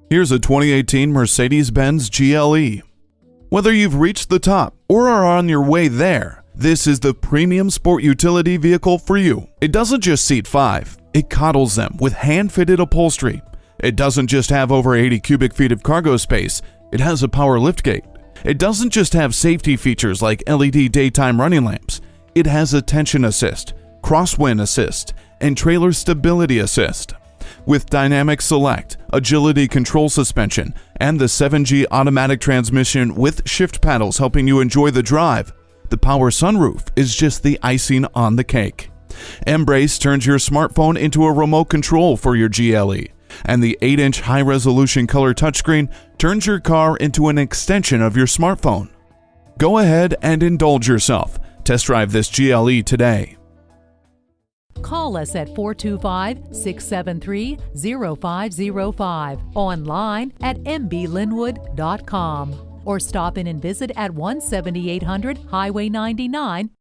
Here's a 2018 Mercedes-Benz GLE. Whether you've reached the top or are on your way there, this is the premium sport utility vehicle for you. It doesn't just seat 5, it coddles them with hand-fitted upholstery. It doesn't just have over 80 cubic feet of cargo space, it has a power liftgate. It doesn't just have safety features like LED daytime running lamps, it has attention assist, crosswind assist, and trailer stability assist. With dynamic select, agility control suspension, and the 7G automatic transmission with shift paddles helping you enjoy the drive, the power sunroof is just the icing on the cake. Embrace turns your smartphone into a remote control for your GLE, and the 8-inch high-resolution color touchscreen turns your car into an extension of your smartphone. Go ahead and indulge yourself. Test drive this GLE today. Call us at 425-673-0505, online at mblynnwood.com, or stop in and visit at 17800 Highway 99,